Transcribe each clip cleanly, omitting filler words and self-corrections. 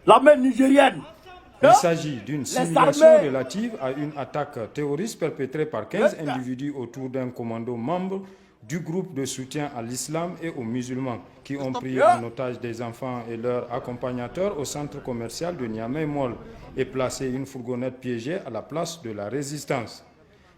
l'armée nigérienne. Il s'agit d'une simulation relative à une attaque terroriste perpétrée par 15 individus autour d'un commando membre du groupe de soutien à l'islam et aux musulmans qui ont pris en otage des enfants et leurs accompagnateurs au centre commercial de Niamey Mall et placé une fourgonnette piégée à la place de la résistance.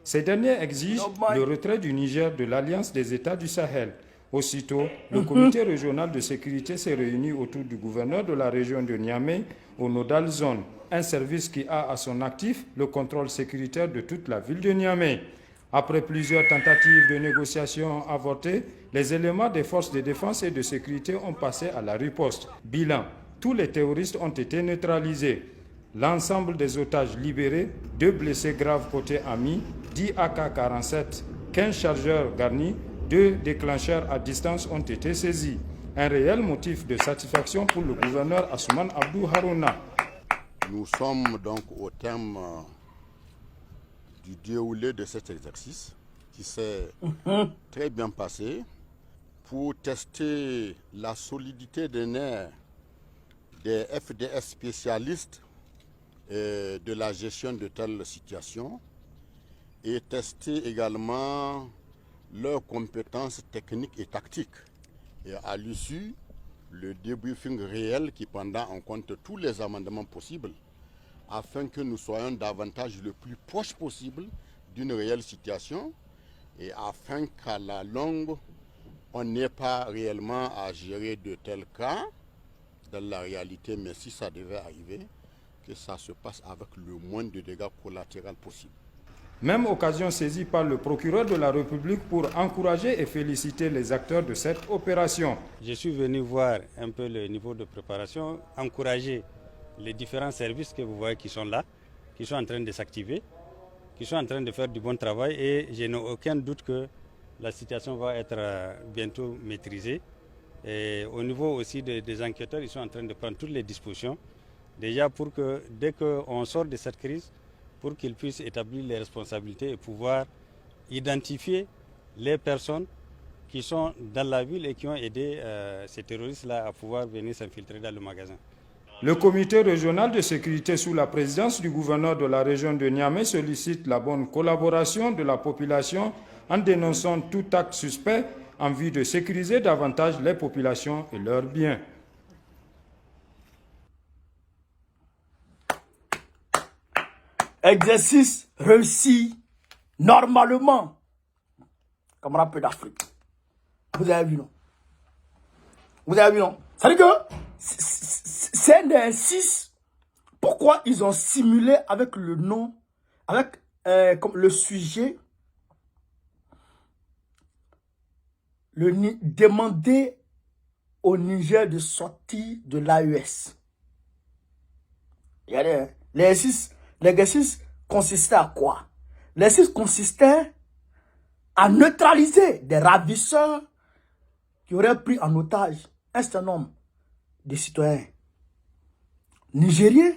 Ces derniers exigent le retrait du Niger de l'Alliance des États du Sahel. Aussitôt, le comité régional de sécurité s'est réuni autour du gouverneur de la région de Niamey, au nodal zone, un service qui a à son actif le contrôle sécuritaire de toute la ville de Niamey. Après plusieurs tentatives de négociation avortées, les éléments des forces de défense et de sécurité ont passé à la riposte. Bilan, tous les terroristes ont été neutralisés. L'ensemble des otages libérés, 2 blessés graves côté Ami, 10 AK-47, 15 chargeurs garnis, 2 déclencheurs à distance ont été saisis. Un réel motif de satisfaction pour le gouverneur Asuman Abdou Harouna. Nous sommes donc au terme du déroulé de cet exercice qui s'est très bien passé pour tester la solidité des nerfs des FDS spécialistes de la gestion de telles situations et tester également leurs compétences techniques et tactiques. Et à l'issue, le débriefing réel qui prendra en compte tous les amendements possibles afin que nous soyons davantage le plus proche possible d'une réelle situation et afin qu'à la longue, on n'ait pas réellement à gérer de tels cas dans la réalité, mais si ça devait arriver, que ça se passe avec le moins de dégâts collatéraux possible. Même occasion saisie par le procureur de la République pour encourager et féliciter les acteurs de cette opération. Je suis venu voir un peu le niveau de préparation, encourager les différents services que vous voyez qui sont là, qui sont en train de s'activer, qui sont en train de faire du bon travail et je n'ai aucun doute que la situation va être bientôt maîtrisée. Et au niveau aussi des enquêteurs, ils sont en train de prendre toutes les dispositions, déjà pour que dès qu'on sort de cette crise, pour qu'ils puissent établir les responsabilités et pouvoir identifier les personnes qui sont dans la ville et qui ont aidé ces terroristes-là à pouvoir venir s'infiltrer dans le magasin. Le comité régional de sécurité sous la présidence du gouverneur de la région de Niamey sollicite la bonne collaboration de la population en dénonçant tout acte suspect en vue de sécuriser davantage les populations et leurs biens. Exercice réussi normalement. Camarade peu d'Afrique. Vous avez vu, non? Vous avez vu, non? Ça veut dire que c'est un exercice. Pourquoi ils ont simulé avec le nom, avec comme le sujet, demander au Niger de sortir de l'AES. L'exercice consistait à quoi? L'exercice consistait à neutraliser des ravisseurs qui auraient pris en otage un certain nombre de citoyens nigériens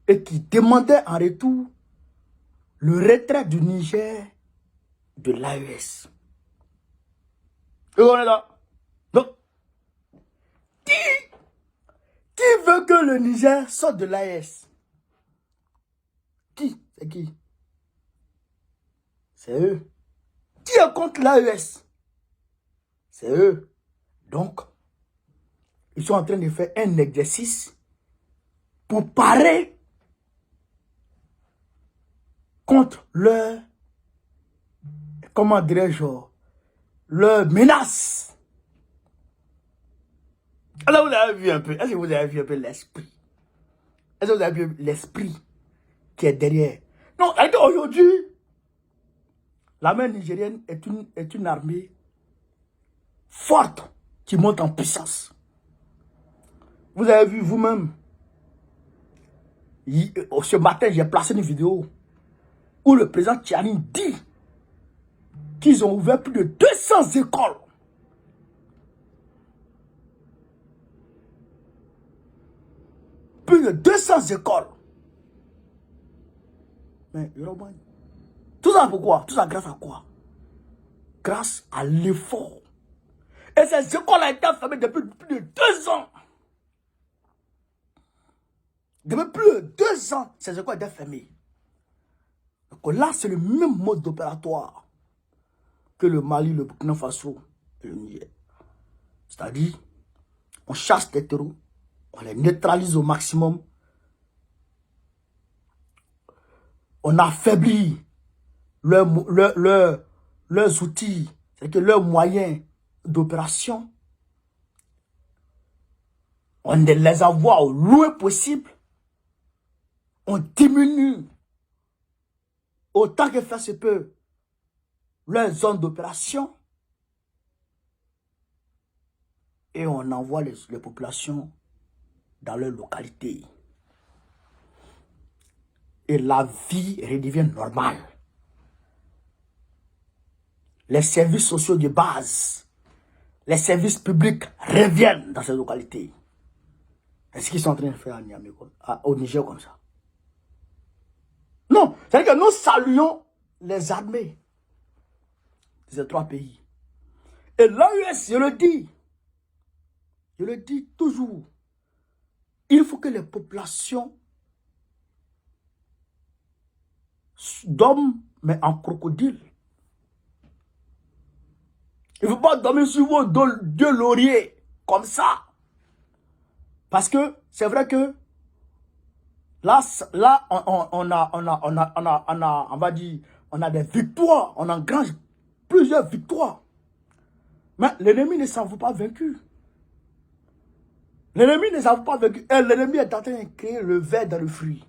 et qui demandaient en retour le retrait du Niger de l'AES. Et on est là. Donc, qui veut que le Niger sorte de l'AES? Qui? C'est qui? C'est eux. Qui est contre l'AES? C'est eux. Donc, ils sont en train de faire un exercice pour parer contre leur, comment dirais-je, leur menace. Alors vous avez vu un peu, est-ce que vous avez vu un peu l'esprit? Est-ce que vous avez vu l'esprit qui est derrière? Non, aujourd'hui, l'armée nigérienne est une armée forte qui monte en puissance. Vous avez vu vous-même, ce matin, j'ai placé une vidéo où le président Tchani dit qu'ils ont ouvert plus de 200 écoles. Plus de 200 écoles. Mais tout ça pourquoi? Tout ça grâce à quoi? Grâce à l'effort. Et ces écoles ont été fermées depuis plus de 2 ans. Depuis plus de 2 ans, ces écoles étaient fermées. Donc là, c'est le même mode opératoire que le Mali, le Burkina Faso et le Niger. C'est-à-dire, on chasse les terreaux, on les neutralise au maximum, on affaiblit leurs outils, c'est-à-dire leurs moyens d'opération. On les envoie au loin possible. On diminue autant que faire se peut leur zone d'opération. Et on envoie les populations dans leur localité. Et la vie redevient normale. Les services sociaux de base, les services publics reviennent dans ces localités. C'est ce qu'ils sont en train de faire à Niamey, au Niger comme ça. Non, c'est-à-dire que nous saluons les armées de ces 3 pays. Et l'OUS, je le dis toujours, il faut que les populations dorment, mais en crocodile. Il ne faut pas dormir sur vos deux lauriers, comme ça. Parce que c'est vrai que là on va dire, on a des victoires, on engrange plusieurs victoires. Mais l'ennemi ne s'en vaut pas vaincu. L'ennemi ne s'en vaut pas vaincu. Et l'ennemi est en train de créer le ver dans le fruit.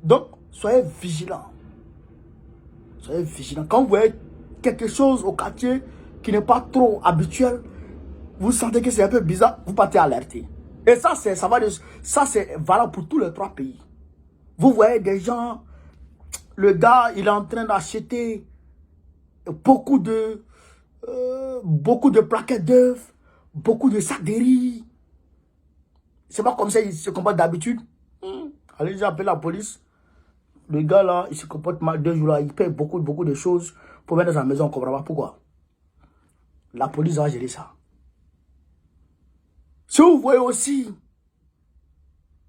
Donc, soyez vigilants. Soyez vigilants. Quand vous voyez quelque chose au quartier qui n'est pas trop habituel, vous sentez que c'est un peu bizarre, vous partez alerter. Et ça c'est valable pour tous les 3 pays. Vous voyez des gens, le gars, il est en train d'acheter beaucoup de plaquettes d'œufs, beaucoup de sacs de riz. C'est pas comme ça il se comporte d'habitude. Allez, j'appelle la police. Le gars là, il se comporte mal 2 jours là, il paye beaucoup de choses pour mettre dans sa maison, on ne comprend pas pourquoi. La police va gérer ça. Si vous voyez aussi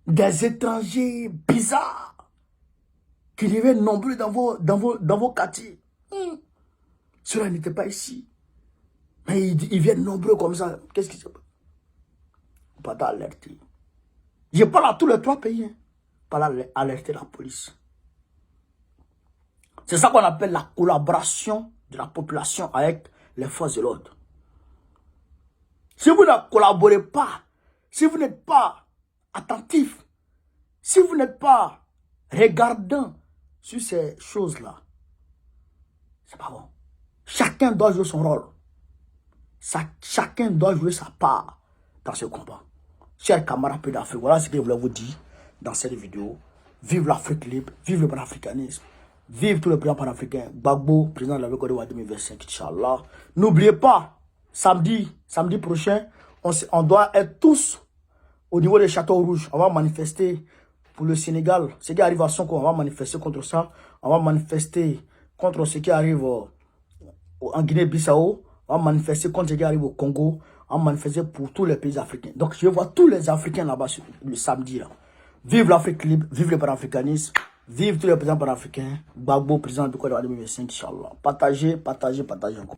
des étrangers bizarres qui deviennent nombreux dans vos quartiers, cela n'était pas ici. Mais ils viennent nombreux comme ça. Qu'est-ce qui se passe? Pas d'alerter. Je parle à tous les 3 pays. Hein. Pas d'alerter la police. C'est ça qu'on appelle la collaboration de la population avec les forces de l'ordre. Si vous ne collaborez pas, si vous n'êtes pas attentif, si vous n'êtes pas regardant sur ces choses-là, c'est pas bon. Chacun doit jouer son rôle. Chacun doit jouer sa part dans ce combat. Chers camarades peu d'Afrique, voilà ce que je voulais vous dire dans cette vidéo. Vive l'Afrique libre, vive le panafricanisme, vive tous les présidents panafricains. Gbagbo, président de la Côte d'Ivoire 2025, Inch'Allah. N'oubliez pas, samedi prochain, on doit être tous au niveau des Châteaux Rouges. On va manifester pour le Sénégal. Ce qui arrive à Sonko, on va manifester contre ça. On va manifester contre ce qui arrive en Guinée-Bissau. On va manifester contre ce qui arrive au Congo. On va manifester pour tous les pays africains. Donc je vois tous les Africains là-bas le samedi. Là. Vive l'Afrique libre, vive le panafricanisme, vive tous les présidents panafricains. Gbagbo, président du Côte d'Ivoire 2025, Inch'Allah. Partagez encore.